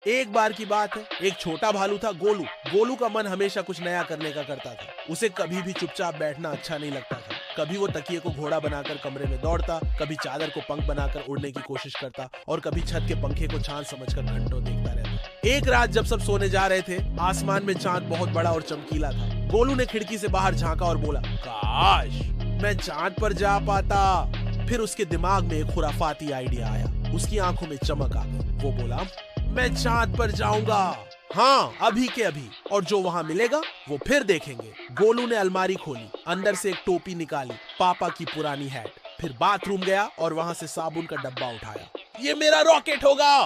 एक बार की बात है, एक छोटा भालू था गोलू। गोलू का मन हमेशा कुछ नया करने का करता था। उसे कभी भी चुपचाप बैठना अच्छा नहीं लगता था। कभी वो तकिए को घोड़ा बनाकर कमरे में दौड़ता, कभी चादर को पंख बनाकर उड़ने की कोशिश करता और कभी छत के पंखे को चांद समझकर घंटों देखता रहता। एक रात जब सब सोने जा रहे थे, आसमान में चांद बहुत बड़ा और चमकीला था। गोलू ने खिड़की से बाहर झांका और बोला, काश मैं चांद पर जा पाता। फिर उसके दिमाग में एक खुराफाती आइडिया आया। उसकी आंखों में चमक आ गई। वो बोला, मैं चांद पर जाऊंगा, हाँ अभी के अभी, और जो वहां मिलेगा वो फिर देखेंगे। गोलू ने अलमारी खोली, अंदर से एक टोपी निकाली, पापा की पुरानी हैट। फिर बाथरूम गया और वहां से साबुन का डब्बा उठाया। ये मेरा रॉकेट होगा।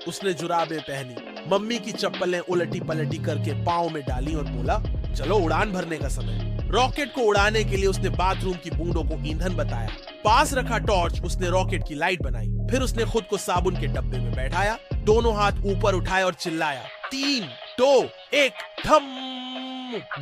उसने जुराबें पहनी, मम्मी की चप्पलें उलटी पलटी करके पाँव में डाली और बोला, चलो उड़ान भरने का समय। रॉकेट को उड़ाने के लिए उसने बाथरूम की बूंदों को ईंधन बताया। पास रखा टॉर्च उसने रॉकेट की लाइट बनाई। फिर उसने खुद को साबुन के डब्बे में बैठाया, दोनों हाथ ऊपर उठाए और चिल्लाया, 3, 2, 1, थम।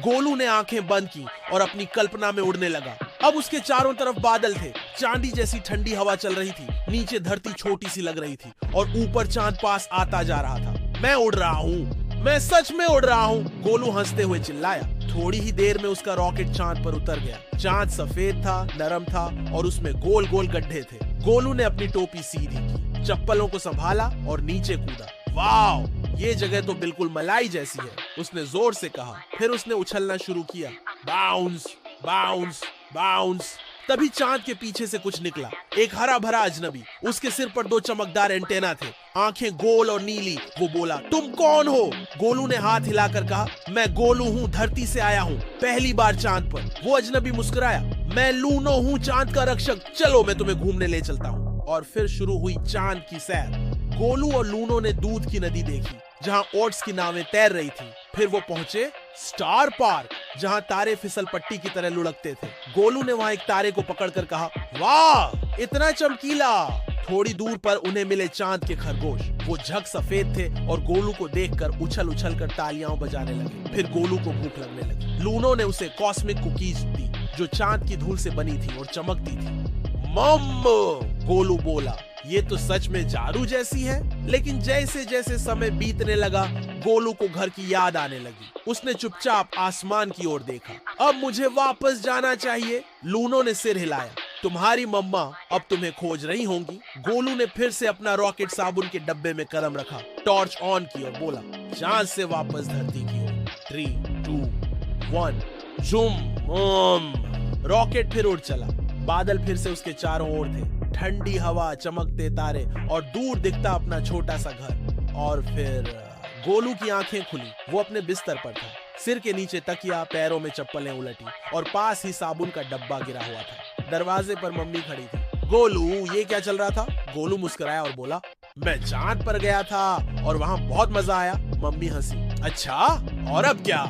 गोलू ने आंखें बंद की और अपनी कल्पना में उड़ने लगा। अब उसके चारों तरफ बादल थे, चांदी जैसी ठंडी हवा चल रही थी, नीचे धरती छोटी सी लग रही थी और ऊपर चांद पास आता जा रहा था। मैं उड़ रहा हूँ, मैं सच में उड़ रहा हूँ, गोलू हंसते हुए चिल्लाया। थोड़ी ही देर में उसका रॉकेट चांद पर उतर गया। चांद सफेद था, नरम था और उसमें गोल गोल गड्ढे थे। गोलू ने अपनी टोपी सीधी की, चप्पलों को संभाला और नीचे कूदा। वाह, ये जगह तो बिल्कुल मलाई जैसी है, उसने जोर से कहा। फिर उसने उछलना शुरू किया, बाउंस बाउंस बाउंस। तभी चांद के पीछे से कुछ निकला, एक हरा भरा अजनबी। उसके सिर पर 2 चमकदार एंटेना थे, आंखें गोल और नीली। वो बोला, तुम कौन हो? गोलू ने हाथ हिलाकर कहा, मैं गोलू हूँ, धरती से आया हूँ, पहली बार चांद पर। वो अजनबी मुस्कुराया, मैं लूनो हूँ, चांद का रक्षक, चलो मैं तुम्हें घूमने ले चलता हूँ। और फिर शुरू हुई चांद की सैर। गोलू और लूनो ने दूध की नदी देखी, जहाँ ओट्स की नावें तैर रही थी। फिर वो पहुंचे स्टार पार्क, जहाँ तारे फिसल पट्टी की तरह लुढ़कते थे। गोलू ने वहाँ एक तारे को पकड़कर कहा, वाह इतना चमकीला। थोड़ी दूर पर उन्हें मिले चांद के खरगोश। वो झक सफेद थे और गोलू को देखकर उछल उछल कर तालियां बजाने लगे। फिर गोलू को भूख लगने लगी। लूनो ने उसे कॉस्मिक कुकीज दी, जो चांद की धूल से बनी थी और चमकती थी। मम्मो, गोलू बोला, ये तो सच में जादू जैसी है। लेकिन जैसे जैसे समय बीतने लगा, गोलू को घर की याद आने लगी। उसने चुपचाप आसमान की ओर देखा। अब मुझे वापस जाना चाहिए। लूनो ने सिर हिलाया, तुम्हारी मम्मा अब तुम्हें खोज रही होंगी। गोलू ने फिर से अपना रॉकेट साबुन के डब्बे में कदम रखा, टॉर्च ऑन की और बोला, चांद से वापस धरती की ओर। 3, 2, 1, झूम। रॉकेट फिर उड़ चला। बादल फिर से उसके चारों ओर थे, ठंडी हवा, चमकते तारे और दूर दिखता अपना छोटा सा घर। और फिर गोलू की आंखें खुली। वो अपने बिस्तर पर था, सिर के नीचे तकिया, पैरों में चप्पलें उलटी और पास ही साबुन का डब्बा गिरा हुआ था। दरवाजे पर मम्मी खड़ी थी। गोलू, ये क्या चल रहा था? गोलू मुस्कुराया और बोला, मैं चांद पर गया था और वहाँ बहुत मजा आया। मम्मी हंसी, अच्छा और अब क्या?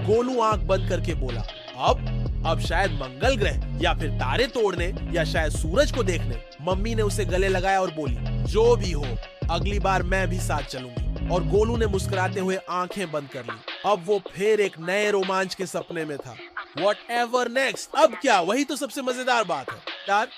गोलू आंख बंद करके बोला, अब शायद मंगल ग्रह या फिर तारे तोड़ने या शायद सूरज को देखने। मम्मी ने उसे गले लगाया और बोली, जो भी हो, अगली बार मैं भी साथ चलूंगी। और गोलू ने मुस्कुराते हुए आंखें बंद कर ली। अब वो फिर एक नए रोमांच के सपने में था। Whatever next? अब क्या? वही तो सबसे मजेदार बात है यार।